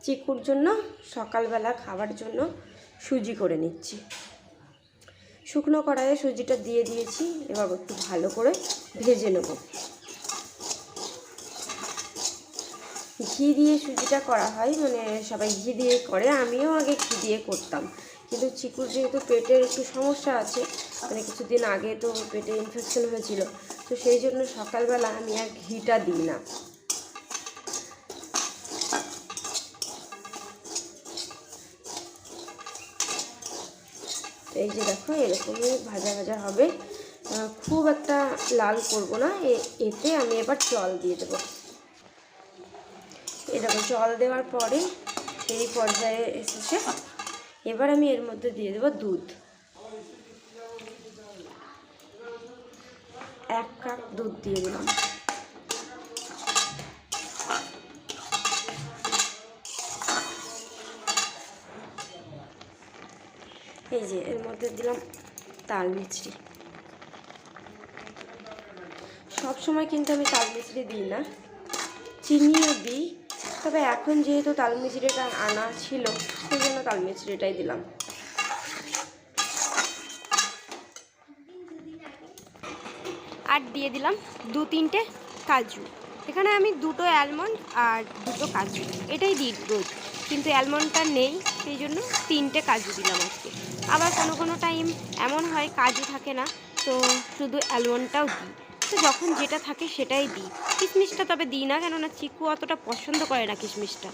চিকুর জন্য সকালবেলা খাবার জন্য সুজি করে নিচ্ছি। শুকনো কড়াইয়ে সুজিটা দিয়ে দিয়েছি, এবার একটু ভালো করে ভেজে নেব। ঘি দিয়ে সুজিটা করা হয়, মানে সবাই ঘি দিয়ে করে, আমিও আগে ঘি দিয়ে করতাম, কিন্তু চিকুর যেহেতু পেটের একটু সমস্যা আছে, মানে কিছুদিন আগে তো পেটে ইনফেকশন হয়েছিল, তো সেই জন্য সকালবেলা আমি আর ঘিটা দিই না। এই যে দেখো এরকমই ভাজা ভাজা হবে, খুব একটা লাল করব না। এতে আমি এবার জল দিয়ে দেবো। এরকম জল দেওয়ার পরে এই পর্যায়ে এসেছে, এবার আমি এর মধ্যে দিয়ে দেবো দুধ। 1 কাপ দুধ দিয়ে দিলাম। এই যে এর মধ্যে দিলাম তাল মিছরি। সব সময় কিন্তু আমি তাল মিছরি দিই না, চিনিও দিই, তবে এখন যেহেতু তাল মিছরিটা আনা ছিল সেই জন্য তাল মিছরিটাই দিলাম। আর দিয়ে দিলাম 2-3টে কাজু। এখানে আমি 2টো অ্যালমন্ড আর 2টো কাজু এটাই দিই রোজ, কিন্তু অ্যালমন্ডটা নেই, সেই জন্য 3টে কাজু দিলাম আজকে। আবার কোনো টাইম এমন হয় কাজু থাকে না, তো শুধু অ্যালমন্ডটাও দিই। তো যখন যেটা থাকে সেটাই দিই। কিশমিশটা তবে দিই না, কেননা চিকু অতটা পছন্দ করে না কিশমিশটা।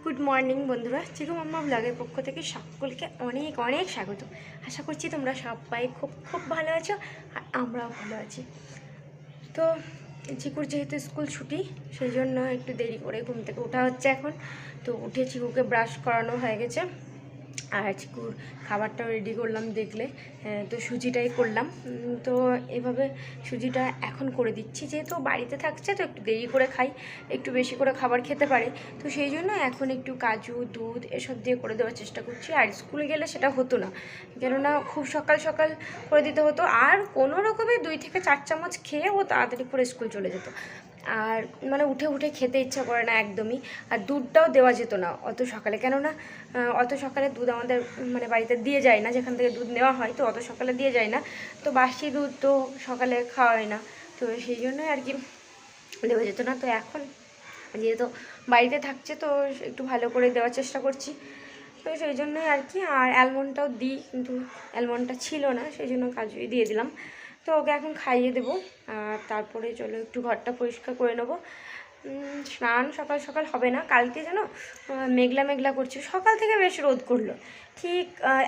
গুড মর্নিং বন্ধুরা, চিকু মাম্মা ব্লগের পক্ষ থেকে সকলকে অনেক অনেক স্বাগত। আশা করছি তোমরা সবাই খুব খুব ভালো আছো, আর আমরাও ভালো আছি। তো চিকুর যেহেতু স্কুল ছুটি, সেই জন্য একটু দেরি করে ঘুম থেকে ওঠা হচ্ছে এখন। তো উঠে চিকুকে ব্রাশ করানো হয়ে গেছে, আর চিকুর খাবারটাও রেডি করলাম দেখলে। তো সুজিটাই করলাম। তো এভাবে সুজিটা এখন করে দিচ্ছি, যেহেতু বাড়িতে থাকছে তো একটু দেরি করে খাই, একটু বেশি করে খাবার খেতে পারে, তো সেই জন্য এখন একটু কাজু দুধ এসব দিয়ে করে দেওয়ার চেষ্টা করছি। আর স্কুলে গেলে সেটা হতো না, কেননা খুব সকাল সকাল করে দিতে হতো, আর কোনো রকমে 2 থেকে 4 চামচ খেয়ে ও তাড়াতাড়ি করে স্কুল চলে যেত। আর মানে উঠে উঠে খেতে ইচ্ছা করে না একদমই। আর দুধটাও দেওয়া যেত না অত সকালে, কেননা অত সকালে দুধ আমাদের মানে বাড়িতে দিয়ে যায় না, যেখান থেকে দুধ নেওয়া হয়, তো অত সকালে দিয়ে যায় না, তো বাসি দুধ তো সকালে খাওয়া হয় না, তো সেই জন্যই আর কি দেওয়া যেত না। তো এখন যেহেতু বাড়িতে থাকছে তো একটু ভালো করে দেওয়ার চেষ্টা করছি, তো সেই জন্যই আর কি। আর অ্যালমন্ডটাও দিই, কিন্তু অ্যালমন্ডটা ছিল না, সেই জন্য কাজুই দিয়ে দিলাম। তো ওকে এখন খাইয়ে দেবো, আর তারপরে চলো একটু ঘরটা পরিষ্কার করে নেবো। স্নান সকাল সকাল হবে না, কালকে যেন মেঘলা মেঘলা করছিল, সকাল থেকে বেশ রোদ করলো, ঠিক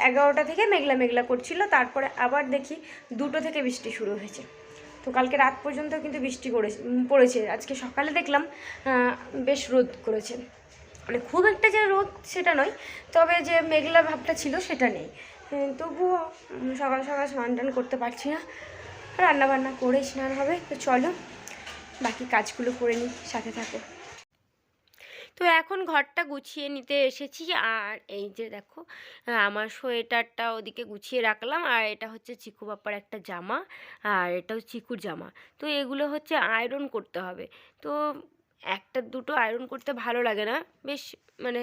11টা থেকে মেঘলা মেঘলা করছিল, তারপরে আবার দেখি 2টো থেকে বৃষ্টি শুরু হয়েছে। তো কালকে রাত পর্যন্ত কিন্তু বৃষ্টি পড়েছে, আজকে সকালে দেখলাম বেশ রোদ করেছে, মানে খুব একটা যে রোদ সেটা নয়, তবে যে মেঘলা ভাবটা ছিল সেটা নেই। তবুও সকাল সকাল স্নান টান করতে পারছি না, রান্নাবান্না করে স্নান হবে। তো চলো বাকি কাজগুলো করে নিই, সাথে থাকো। তো এখন ঘরটা গুছিয়ে নিতে এসেছি, আর এই যে দেখো আমার সোয়েটারটা ওদিকে গুছিয়ে রাখলাম, আর এটা হচ্ছে চিকু বাপ্পার একটা জামা, আর এটাও চিকুর জামা। তো এগুলো হচ্ছে আয়রন করতে হবে। তো একটা দুটো আয়রন করতে ভালো লাগে না, বেশ মানে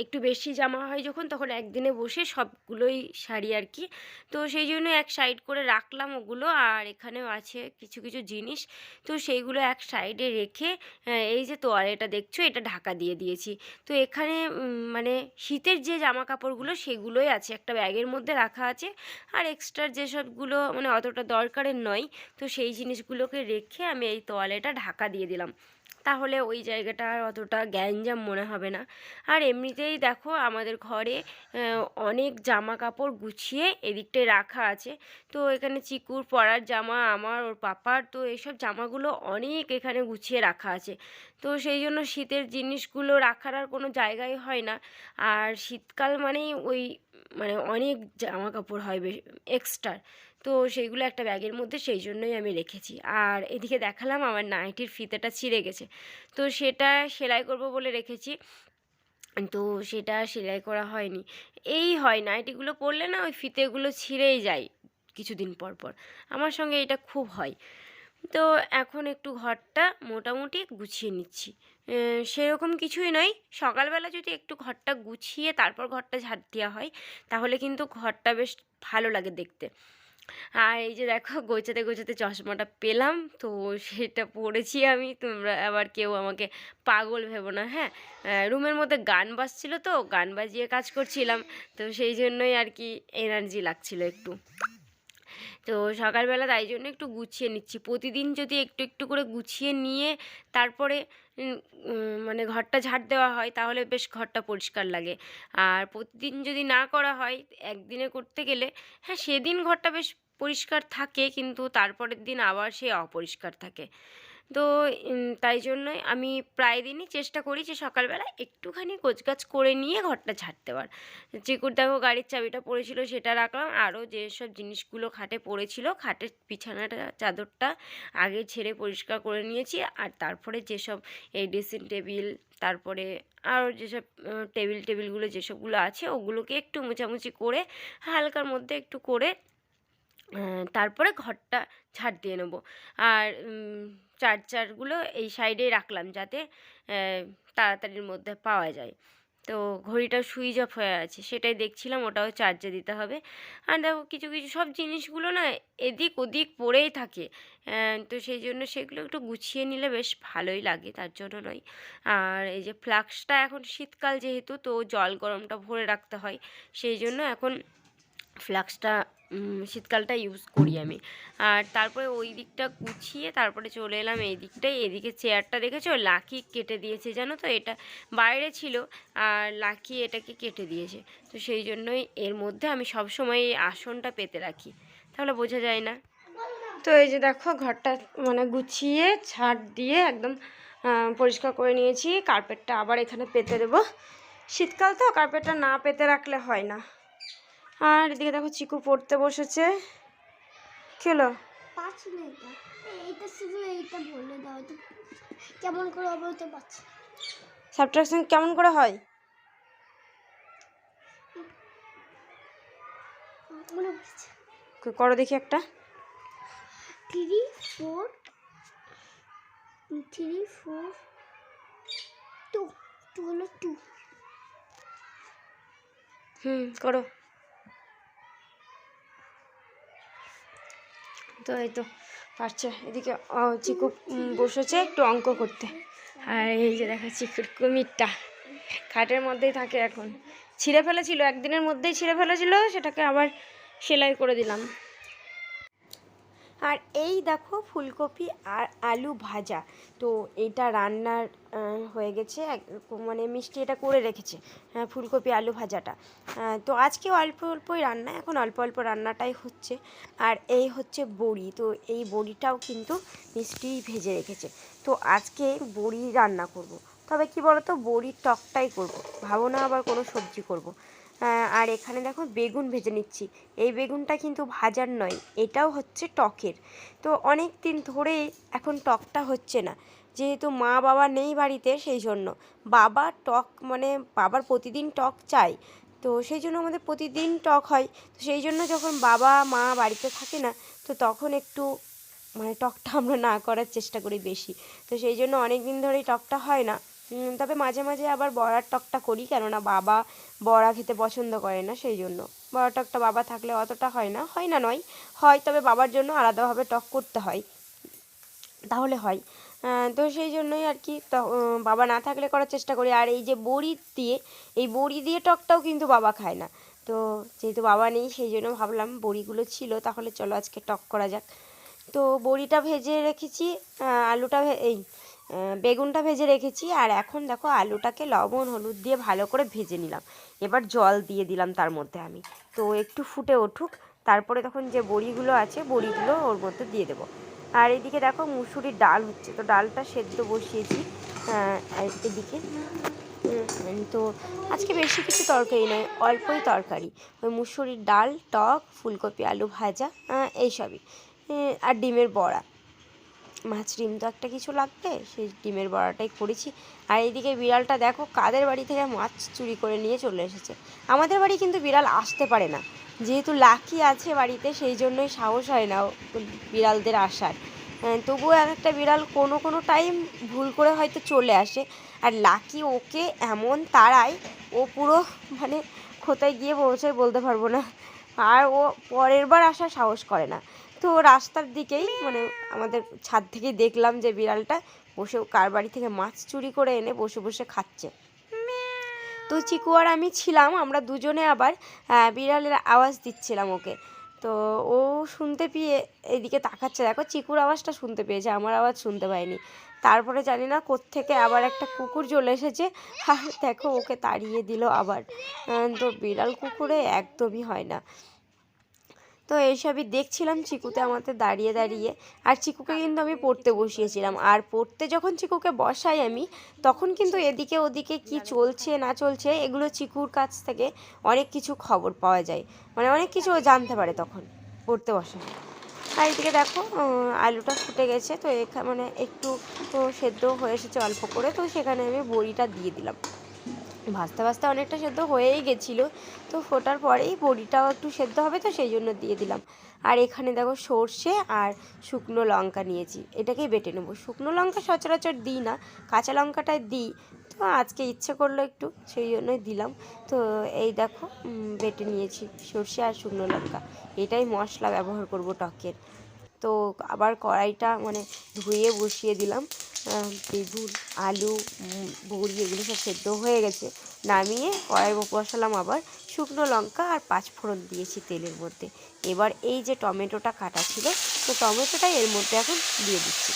একটু বেশি জামা হয় যখন, তখন একদিনে বসে সবগুলোই সারি আর কি। তো সেই জন্য এক সাইড করে রাখলাম ওগুলো, আর এখানেও আছে কিছু কিছু জিনিস, তো সেইগুলো এক সাইডে রেখে এই যে তোয়ালেটা দেখছো এটা ঢাকা দিয়ে দিয়েছি। তো এখানে মানে শীতের যে জামা কাপড়গুলো সেগুলোই আছে, একটা ব্যাগের মধ্যে রাখা আছে, আর এক্সট্রা যেসবগুলো মানে অতটা দরকারের নয়, তো সেই জিনিসগুলোকে রেখে আমি এই তোয়ালেটা ঢাকা দিয়ে দিলাম, তাহলে ওই জায়গাটা আর অতটা গ্যাঞ্জাম মনে হবে না। আর এমনিতেই দেখো আমাদের ঘরে অনেক জামা কাপড় গুছিয়ে এদিকটায় রাখা আছে। তো এখানে চিকুর পরার জামা, আমার, ওর পাপার, তো এইসব জামাগুলো অনেক এখানে গুছিয়ে রাখা আছে। তো সেই জন্য শীতের জিনিসগুলো রাখার আর কোনো জায়গাই হয় না। আর শীতকাল মানেই ওই মানে অনেক জামা কাপড় হয় এক্সট্রা, তো সেইগুলো একটা ব্যাগের মধ্যে সেই জন্যই আমি রেখেছি। আর এদিকে দেখালাম আমার নাইটির ফিতেটা ছিঁড়ে গেছে, তো সেটা সেলাই করব বলে রেখেছি, তো সেটা সেলাই করা হয়নি। এই হয় নাইটিগুলো পরলে না ওই ফিতেগুলো ছিঁড়েই যায় কিছুদিন পর পর, আমার সঙ্গে এটা খুব হয়। তো এখন একটু ঘরটা মোটামুটি গুছিয়ে নিচ্ছি। সেরকম কিছুই নয়, সকালবেলা যদি একটু ঘরটা গুছিয়ে তারপর ঘরটা ঝাড় দেওয়া হয় তাহলে কিন্তু ঘরটা বেশ ভালো লাগে দেখতে। আর এই যে দেখো গোছাতে গোছাতে চশমাটা পেলাম, তো সেটা পড়েছি আমি। তোমরা আবার কেউ আমাকে পাগল ভেবো না, হ্যাঁ। রুমের মধ্যে গান বাজছিল, তো গান বাজিয়ে কাজ করছিলাম, তো সেই জন্যই আর কি এনার্জি লাগছিল একটু। তো সকালবেলা তাই জন্য একটু গুছিয়ে নিচ্ছি। প্রতিদিন যদি একটু একটু করে গুছিয়ে নিয়ে তারপরে মানে ঘরটা ঝাড় দেওয়া হয় তাহলে বেশ ঘরটা পরিষ্কার লাগে। আর প্রতিদিন যদি না করা হয়, একদিনে করতে গেলে হ্যাঁ সেদিন ঘরটা বেশ পরিষ্কার থাকে, কিন্তু তারপরের দিন আবার সে অপরিষ্কার থাকে। তো তাই জন্যই আমি প্রায় দিনই চেষ্টা করি যে সকালবেলা একটুখানি গোছগাছ করে নিয়ে ঘরটা ঝাড় দেওয়ার। চিকুর দেখো গাড়ির চাবিটা পড়েছিল, সেটা রাখলাম। আরও যেসব জিনিসগুলো খাটে পড়েছিল, খাটের বিছানাটা চাদরটা আগে ঝেড়ে পরিষ্কার করে নিয়েছি। আর তারপরে যেসব এই ড্রেসিং টেবিল, তারপরে আরও যেসব টেবিলগুলো যেসবগুলো আছে ওগুলোকে একটু মোছামুছি করে হালকার মধ্যে একটু করে তারপরে ঘরটা ঝাড় দিয়ে নেবো। আর চার্জারগুলো এই সাইডেই রাখলাম যাতে তাড়াতাড়ির মধ্যে পাওয়া যায়। তো ঘড়িটা সুইচ অফ হয়ে আছে, সেটাই দেখছিলাম, ওটাও চার্জে দিতে হবে। আর দেখো কিছু কিছু সব জিনিসগুলো না এদিক ওদিক পড়েই থাকে, তো সেই জন্য সেগুলো একটু গুছিয়ে নিলে বেশ ভালোই লাগে, তার জন্য নয়। আর এই যে ফ্লাক্সটা এখন শীতকাল যেহেতু, তো জল গরমটা ভরে রাখতে হয়, সেই জন্য এখন ফ্লাক্সটা শীতকালটা ইউজ করি আমি। আর তারপরে ওই দিকটা গুছিয়ে তারপরে চলে এলাম এই দিকটায়। এদিকে চেয়ারটা দেখেছো লাকি কেটে দিয়েছে, জানো তো, এটা বাইরে ছিল আর লাকি এটাকে কেটে দিয়েছে। তো সেই জন্যই এর মধ্যে আমি সবসময় এই আসনটা পেতে রাখি, তাহলে বোঝা যায় না। তো এই যে দেখো ঘরটা মানে গুছিয়ে ঝাড় দিয়ে একদম পরিষ্কার করে নিয়েছি। কার্পেটটা আবার এখানে পেতে দেবো, শীতকাল তো কার্পেটটা না পেতে রাখলে হয় না। আর এদিকে দেখো চিকু পড়তে বসেছে। কি হলো? পাচ্ছি না এইটা শুধু এইটা বলে দাও তো কেমন করে হবে, তো পাচ্ছি। সাবট্রাকশন কেমন করে হয় মনে পড়ছে, করো দেখি একটা। 3 4 3 4 2 2 হলো 2। করো। তো এই তো পারছে। এদিকে চিকু বসেছে একটু অঙ্ক করতে। আর এই যে দেখো চিকুর কুমিরটা খাটের মধ্যেই থাকে, এখন ছিঁড়ে ফেলেছিল, একদিনের মধ্যেই ছিঁড়ে ফেলেছিল, সেটাকে আবার সেলাই করে দিলাম। আর এই দেখো ফুলকপি আর আলু ভাজা, তো এইটা রান্নার হয়ে গেছে, মানে মিষ্টি এটা করে রেখেছে ফুলকপি আলু ভাজাটা। তো আজকে অল্প অল্পই রান্না, এখন অল্প অল্প রান্নাটাই হচ্ছে। আর এই হচ্ছে বড়ি, তো এই বড়িটাও কিন্তু মিষ্টি ভেজে রেখেছে। তো আজকে বড়ি রান্না করব। তবে কি বলো তো, বড়ির টকটাই করব, ভাবো না আবার কোনো সবজি করব। আর এখানে দেখো বেগুন ভেজে নিচ্ছি। এই বেগুনটা কিন্তু ভাজার নয়, এটাও হচ্ছে টকের। তো অনেক দিন ধরে এখন টকটা হচ্ছে না, যেহেতু মা বাবা নেই বাড়িতে, সেই জন্য বাবা টক মানে বাবার প্রতিদিন টক চাই, তো সেই জন্য আমাদের প্রতিদিন টক হয়। তো সেই জন্য যখন বাবা মা বাড়িতে থাকে না, তো তখন একটু মানে টকটা আমরা না করার চেষ্টা করি বেশি। তো সেই জন্য অনেক দিন ধরেই টকটা হয় না। তবে মাঝে মাঝে আবার বড়ার টকটা করি, কেননা বাবা বড়া খেতে পছন্দ করে না, সেই জন্য বড়া টকটা বাবা থাকলে অতটা হয় না, নয় হয়, তবে বাবার জন্য আলাদাভাবে টক করতে হয়, তাহলে হয়। তো সেই জন্যই আর কি বাবা না থাকলে করার চেষ্টা করি। আর এই যে এই বড়ি দিয়ে টকটাও কিন্তু বাবা খায় না, তো যেহেতু বাবা নেই সেই জন্য ভাবলাম বড়িগুলো ছিল, তাহলে চলো আজকে টক করা যাক। তো বড়িটা ভেজে রেখেছি, আলুটা বেগুনটা ভেজে রেখেছি। আর এখন দেখো আলুটাকে লবণ হলুদ দিয়ে ভালো করে ভেজে নিলাম। এবার জল দিয়ে দিলাম তার মধ্যে আমি, তো একটু ফুটে উঠুক, তারপরে তখন যে বড়িগুলো আছে বড়িগুলো ওর মধ্যে দিয়ে দেবো। আর এদিকে দেখো মুসুরির ডাল হচ্ছে, তো ডালটা সেদ্ধ বসিয়েছি এদিকে। তো আজকে বেশি কিছু তরকারি নয়, অল্পই তরকারি, ওই মুসুরির ডাল, টক, ফুলকপি আলু ভাজা, এইসবই। আর ডিমের বড়া, মাছ ডিম তো একটা কিছু লাগবে, সেই ডিমের বড়াটাই করেছি। আর এইদিকে বিড়ালটা দেখো কাদের বাড়ি থেকে মাছ চুরি করে নিয়ে চলে এসেছে। আমাদের বাড়ি কিন্তু বিড়াল আসতে পারে না, যেহেতু লাকি আছে বাড়িতে, সেই জন্যই সাহস হয় না বিড়ালদের আসার। তবুও একটা বিড়াল কোনো কোনো টাইম ভুল করে হয়তো চলে আসে, আর লাকি ওকে এমন তাড়ায় ও পুরো মানে কোথায় গিয়ে পৌঁছায় বলতে পারবো না, আর ও পরের বার আসার সাহস করে না। তো রাস্তার দিকেই মানে আমাদের ছাদ থেকে দেখলাম যে বিড়ালটা বসে কার বাড়ি থেকে মাছ চুরি করে এনে বসে বসে খাচ্ছে। তো চিকু আর আমি ছিলাম, আমরা দুজনে আবার বিড়ালের আওয়াজ দিচ্ছিলাম ওকে। তো ও শুনতে পেয়ে এদিকে তাকাচ্ছে, দেখো চিকুর আওয়াজটা শুনতে পেয়েছে, আমার আওয়াজ শুনতে পায়নি। তারপরে জানি না কোত্থেকে আবার একটা কুকুর চলে এসেছে, আর দেখো ওকে তাড়িয়ে দিল আবার। তো বিড়াল কুকুরে একদমই হয় না। তো এইসবই দেখছিলাম চিকুতে আমাদের দাঁড়িয়ে দাঁড়িয়ে। আর চিকুকে কিন্তু আমি পড়তে বসিয়েছিলাম, আর পড়তে যখন চিকুকে বসাই আমি, তখন কিন্তু এদিকে ওদিকে কি চলছে না চলছে এগুলো চিকুর কাছ থেকে অনেক কিছু খবর পাওয়া যায়, মানে অনেক কিছু ও জানতে পারে তখন পড়তে বসা। আর এদিকে দেখো আলুটা ফুটে গেছে, তো এখানে মানে একটু তো সেদ্ধ হয়ে এসেছে অল্প করে, তো সেখানে আমি বড়িটা দিয়ে দিলাম। ভাজতে ভাজতে অনেকটা সেদ্ধ হয়েই গেছিলো, তো ফোটার পরেই বড়িটাও একটু সেদ্ধ হবে, তো সেই জন্য দিয়ে দিলাম। আর এখানে দেখো সর্ষে আর শুকনো লঙ্কা নিয়েছি, এটাকেই বেটে নেবো। শুকনো লঙ্কা সচরাচর দিই না, কাঁচা লঙ্কাটাই দিই, তো আজকে ইচ্ছে করলো একটু, সেই জন্যই দিলাম। তো এই দেখো বেটে নিয়েছি সর্ষে আর শুকনো লঙ্কা, এটাই মশলা ব্যবহার করব টকের। তো আবার কড়াইটা মানে ধুয়ে বসিয়ে দিলাম, বেগুন আলু বড়ি এগুলো সব সেদ্ধ হয়ে গেছে, নামিয়ে কড়াই বসালাম, আবার শুকনো লঙ্কা আর পাঁচফোড়ন দিয়েছি তেলের মধ্যে। এবার এই যে টমেটোটা কাটা ছিল, তো টমেটোটা এর মধ্যে এখন দিয়ে দিচ্ছি।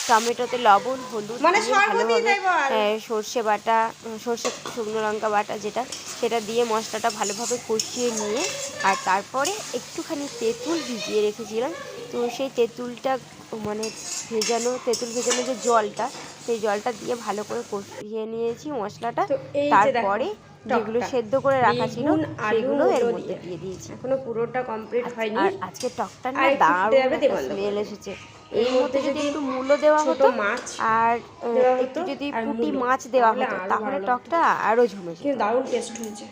টমেটোতে লবণ হলুদ দিয়ে ভালোভাবে সর্ষে বাটা সর্ষে শুকনো লঙ্কা বাটা যেটা, সেটা দিয়ে মশলাটা ভালোভাবে কষিয়ে নিয়ে, আর তারপরে একটুখানি তেঁতুল ভিজিয়ে রেখেছিলাম, তো সেই তেঁতুলটা মানে তেঁতুল ভেজানো যে জলটা, সেই জলটা দিয়ে ভালো করে কষিয়ে নিয়েছি মশলাটা। তারপরে যেগুলো সেদ্ধ করে রাখা ছিল সেগুলো এর মধ্যে দিয়ে দিয়েছি। এখনো পুরোটা কমপ্লিট হয়নি। আর আজকে টকটা না দারুণ স্মেল এসেছে। এর মধ্যে যদি একটু মূলো দেওয়া হতো আর একটু যদি পুঁটি মাছ দেওয়া হতো, তাহলে টকটা আরো জমেছে। দারুণ টেস্ট হয়েছে,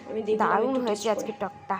দারুণ হয়েছে আজকে টকটা।